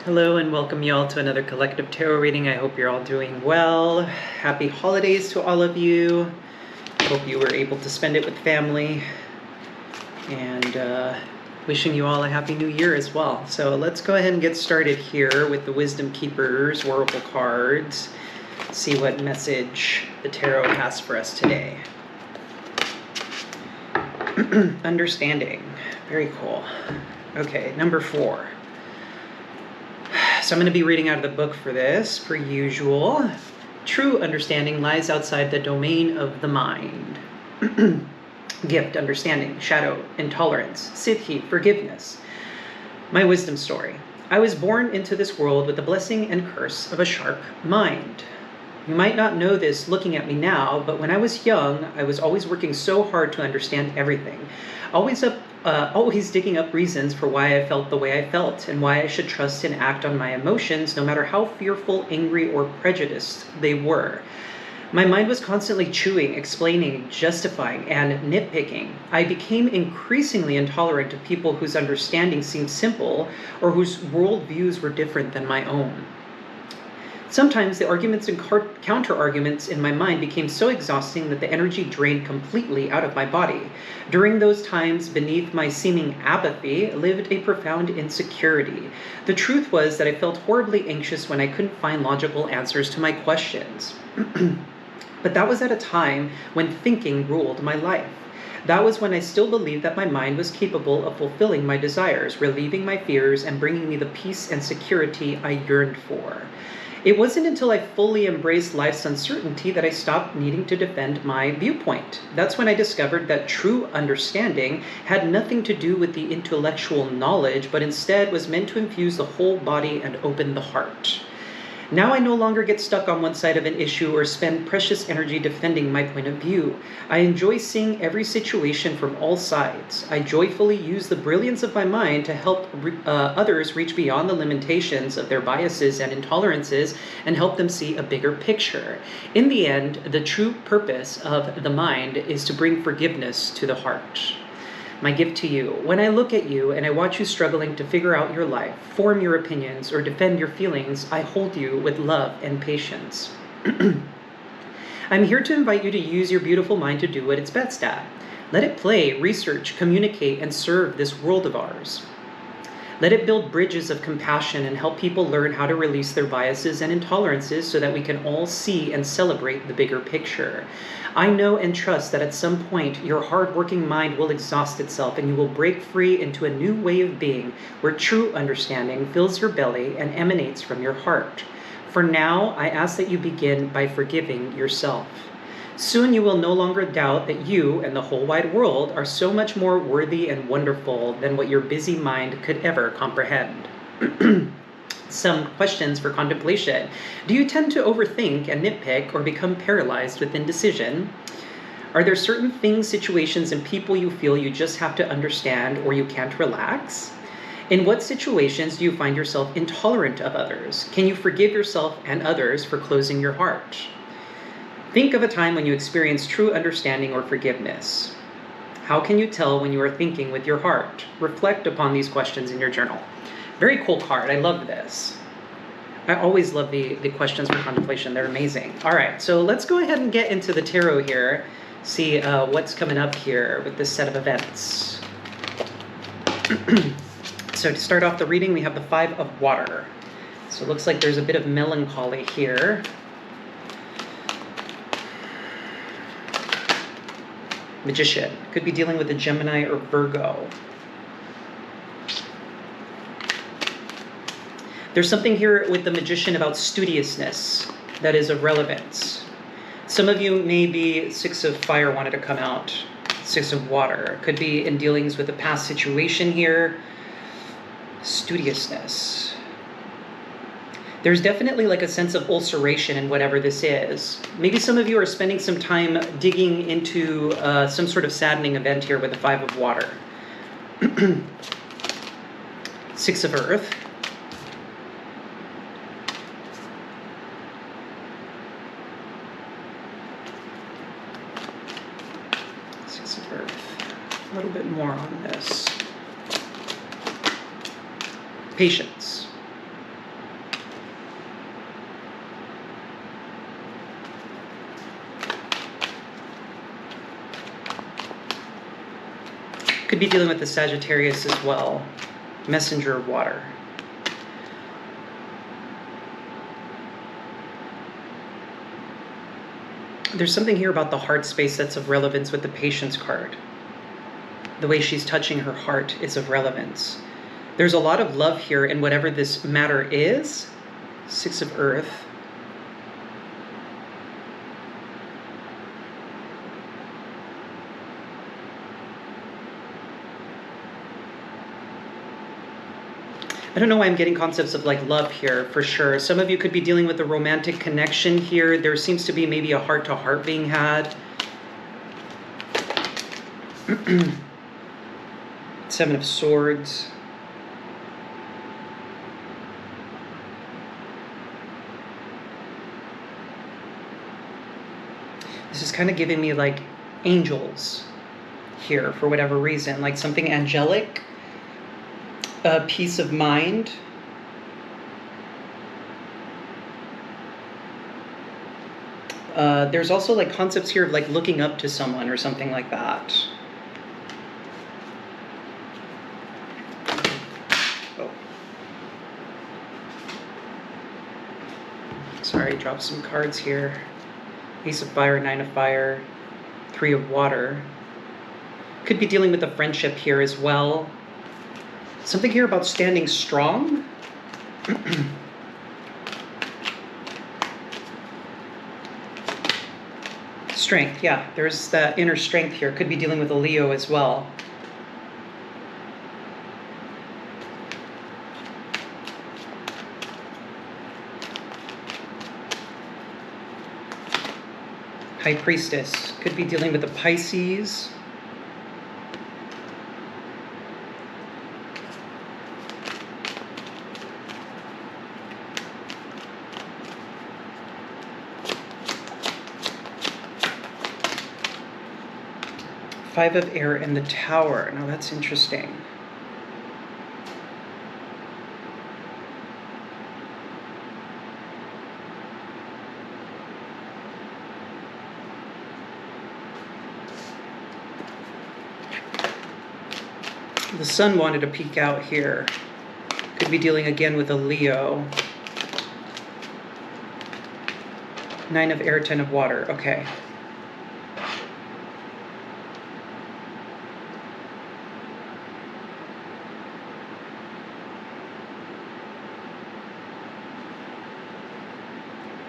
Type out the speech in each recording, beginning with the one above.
Hello and welcome y'all to another collective tarot reading. I hope you're all doing well. Happy holidays to all of you. Hope you were able to spend it with family. And wishing you all a happy new year as well. So let's go ahead and get started here with the Wisdom Keepers Oracle cards. See what message the tarot has for us today. Understanding. Very cool. Okay, number 4. So I'm going to be reading out of the book for this, per usual. True understanding lies outside the domain of the mind. Gift, understanding, shadow, intolerance, siddhi, forgiveness. My wisdom story. I was born into this world with the blessing and curse of a sharp mind. You might not know this looking at me now, but when I was young, I was always working so hard to understand everything. Always digging up reasons for why I felt the way I felt and why I should trust and act on my emotions, no matter how fearful, angry, or prejudiced they were. My mind was constantly chewing, explaining, justifying, and nitpicking. I became increasingly intolerant of people whose understanding seemed simple or whose worldviews were different than my own. Sometimes the arguments and counter-arguments in my mind became so exhausting that the energy drained completely out of my body. During those times, beneath my seeming apathy, lived a profound insecurity. The truth was that I felt horribly anxious when I couldn't find logical answers to my questions. But that was at a time when thinking ruled my life. That was when I still believed that my mind was capable of fulfilling my desires, relieving my fears, and bringing me the peace and security I yearned for. It wasn't until I fully embraced life's uncertainty that I stopped needing to defend my viewpoint. That's when I discovered that true understanding had nothing to do with the intellectual knowledge, but instead was meant to infuse the whole body and open the heart. Now I no longer get stuck on one side of an issue or spend precious energy defending my point of view. I enjoy seeing every situation from all sides. I joyfully use the brilliance of my mind to help others reach beyond the limitations of their biases and intolerances and help them see a bigger picture. In the end, the true purpose of the mind is to bring forgiveness to the heart. My gift to you. When I look at you and I watch you struggling to figure out your life, form your opinions, or defend your feelings, I hold you with love and patience. I'm here to invite you to use your beautiful mind to do what it's best at. Let it play, research, communicate, and serve this world of ours. Let it build bridges of compassion and help people learn how to release their biases and intolerances so that we can all see and celebrate the bigger picture. I know and trust that at some point your hard-working mind will exhaust itself and you will break free into a new way of being where true understanding fills your belly and emanates from your heart. For now, I ask that you begin by forgiving yourself. Soon you will no longer doubt that you and the whole wide world are so much more worthy and wonderful than what your busy mind could ever comprehend. Some questions for contemplation. Do you tend to overthink and nitpick or become paralyzed with indecision? Are there certain things, situations, and people you feel you just have to understand or you can't relax? In what situations do you find yourself intolerant of others? Can you forgive yourself and others for closing your heart? Think of a time when you experienced true understanding or forgiveness. How can you tell when you are thinking with your heart? Reflect upon these questions in your journal. Very cool card. I love this. I always love the questions for contemplation. They're amazing. All right, so let's go ahead and get into the tarot here. See what's coming up here with this set of events. So to start off the reading, we have the 5 of Water. So it looks like there's a bit of melancholy here. Magician. Could be dealing with a Gemini or Virgo. There's something here with the Magician about studiousness that is of relevance. Some of you, maybe 6 of Fire wanted to come out. 6 of Water. Could be in dealings with a past situation here. Studiousness. There's definitely like a sense of ulceration in whatever this is. Maybe some of you are spending some time digging into some sort of saddening event here with the 5 of Water. 6 of Earth. A little bit more on this. Patience. Could be dealing with the Sagittarius as well. Messenger of water. There's something here about the heart space that's of relevance with the Patience card. The way she's touching her heart is of relevance. There's a lot of love here in whatever this matter is. Six of Earth. I don't know why I'm getting concepts of like love here for sure. Some of you could be dealing with a romantic connection here. There seems to be maybe a heart-to-heart being had. Seven of Swords. This is kind of giving me like angels here for whatever reason, like something angelic. Peace of mind. There's also like concepts here of like looking up to someone or something like that. Oh. Sorry, dropped some cards here. Ace of Fire, Nine of Fire, Three of Water. Could be dealing with a friendship here as well. Something here about standing strong. Strength, yeah. There's that inner strength here. Could be dealing with a Leo as well. High Priestess. Could be dealing with a Pisces. Five of Air and the Tower. Now that's interesting. The Sun wanted to peek out here. Could be dealing again with a Leo. Nine of Air, Ten of Water. Okay.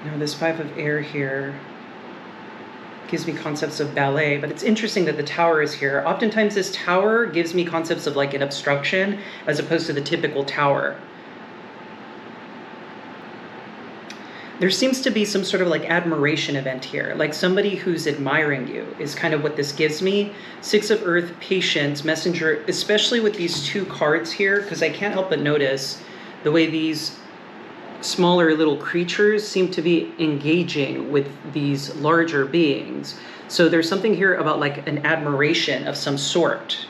Now this Five of Air here gives me concepts of ballet, but it's interesting that the Tower is here. Oftentimes this Tower gives me concepts of like an obstruction as opposed to the typical Tower. There seems to be some sort of like admiration event here, like somebody who's admiring you is kind of what this gives me. Six of Earth, Patience, Messenger, especially with these two cards here, because I can't help but notice the way these smaller little creatures seem to be engaging with these larger beings. So there's something here about like an admiration of some sort.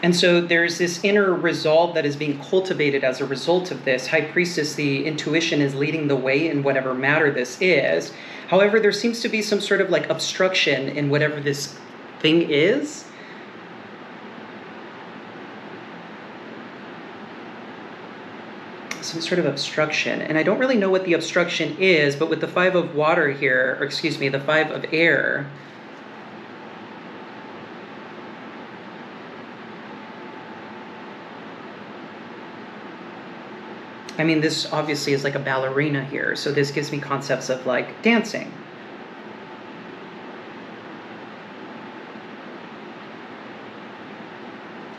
And so there's this inner resolve that is being cultivated as a result of this. High Priestess, the intuition is leading the way in whatever matter this is. However, there seems to be some sort of like obstruction in whatever this thing is. Some sort of obstruction. And I don't really know what the obstruction is, but with the Five of Water here, or excuse me, the Five of Air, I mean, this obviously is like a ballerina here, so this gives me concepts of like dancing.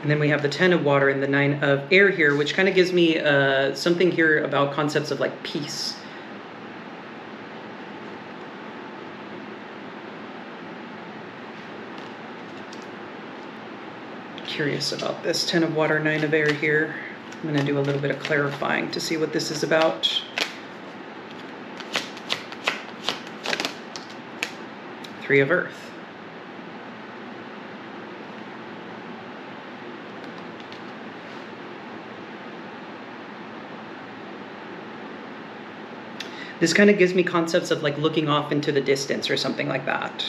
And then we have the Ten of Water and the Nine of Air here, which kind of gives me something here about concepts of like peace. Curious about this Ten of Water, Nine of Air here. I'm going to do a little bit of clarifying to see what this is about. Three of Earth. This kind of gives me concepts of like looking off into the distance or something like that.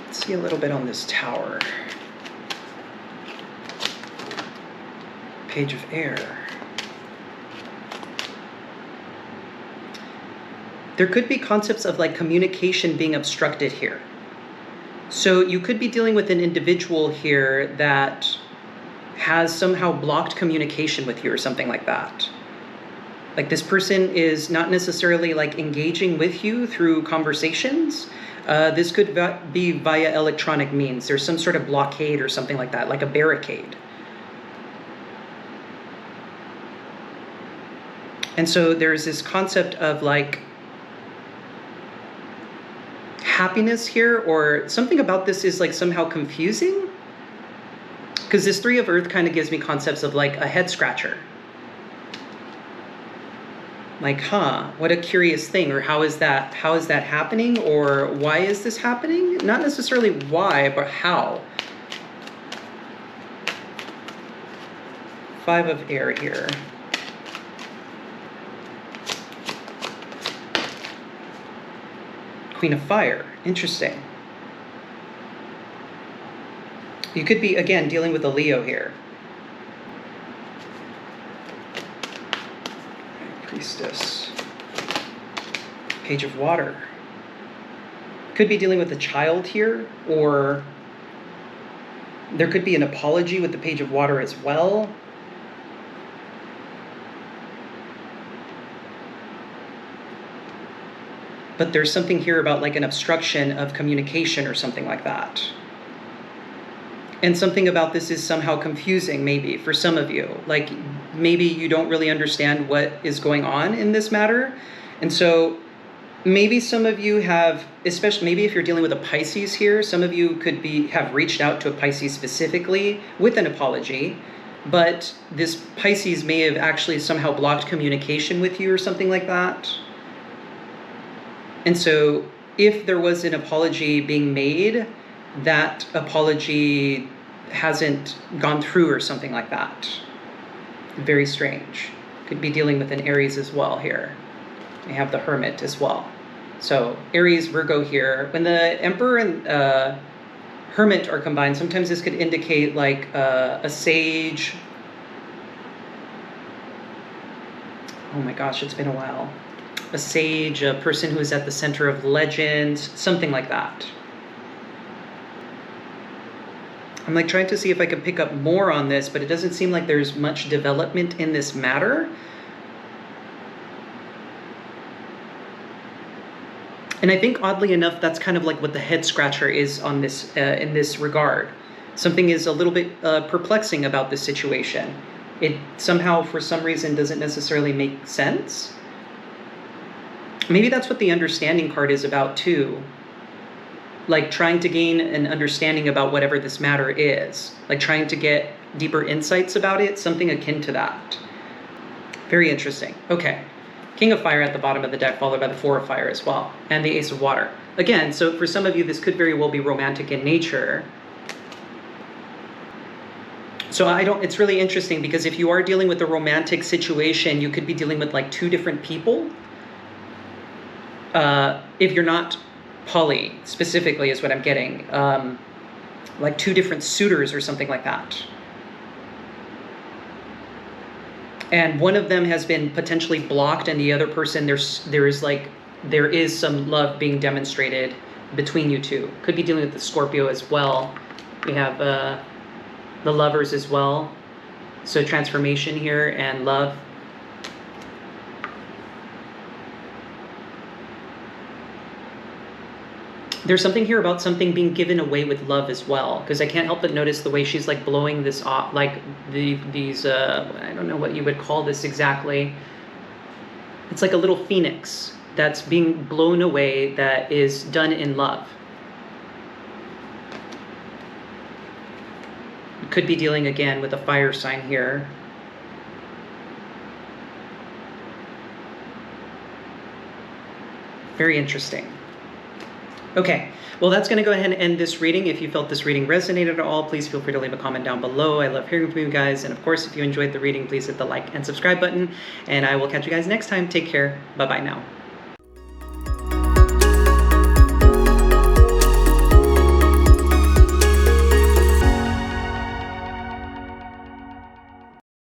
Let's see a little bit on this Tower. Page of Air. There could be concepts of like communication being obstructed here. So you could be dealing with an individual here that has somehow blocked communication with you or something like that. Like this person is not necessarily like engaging with you through conversations. This could be via electronic means. There's some sort of blockade or something like that, like a barricade. And so there's this concept of like happiness here, or something about this is like somehow confusing, because this Three of Earth kind of gives me concepts of like a head scratcher. Like, what a curious thing, or how is that happening, or why is this happening? Not necessarily why, but how. Five of Air here. Queen of Fire. Interesting. You could be, again, dealing with a Leo here. Priestess. Page of Water. Could be dealing with a child here, or there could be an apology with the Page of Water as well. But there's something here about like an obstruction of communication or something like that. And something about this is somehow confusing, maybe, for some of you. Like, maybe you don't really understand what is going on in this matter. And so maybe some of you have, especially maybe if you're dealing with a Pisces here, some of you could have reached out to a Pisces specifically with an apology. But this Pisces may have actually somehow blocked communication with you or something like that. And so if there was an apology being made, that apology hasn't gone through or something like that. Very strange. Could be dealing with an Aries as well here. We have the Hermit as well. So Aries, Virgo here. When the Emperor and Hermit are combined, sometimes this could indicate like a sage. Oh my gosh, it's been a while. A sage, a person who is at the center of legends, something like that. I'm like trying to see if I can pick up more on this, but it doesn't seem like there's much development in this matter. And I think oddly enough, that's kind of like what the head scratcher is on this in this regard. Something is a little bit perplexing about this situation. It somehow, for some reason, doesn't necessarily make sense. Maybe that's what the understanding card is about too. Like trying to gain an understanding about whatever this matter is. Like trying to get deeper insights about it, something akin to that. Very interesting. Okay. King of Fire at the bottom of the deck, followed by the Four of Fire as well. And the Ace of Water. Again, so for some of you, this could very well be romantic in nature. So it's really interesting because if you are dealing with a romantic situation, you could be dealing with like two different people. If you're not poly, specifically is what I'm getting. Like two different suitors or something like that. And one of them has been potentially blocked, and the other person, there is some love being demonstrated between you two. Could be dealing with the Scorpio as well. We have the Lovers as well. So transformation here and love. There's something here about something being given away with love as well, because I can't help but notice the way she's like blowing this off, like these I don't know what you would call this exactly. It's like a little phoenix that's being blown away that is done in love. Could be dealing again with a fire sign here. Very interesting. Okay, well, that's going to go ahead and end this reading. If you felt this reading resonated at all, please feel free to leave a comment down below. I love hearing from you guys. And of course, if you enjoyed the reading, please hit the like and subscribe button. And I will catch you guys next time. Take care. Bye-bye now.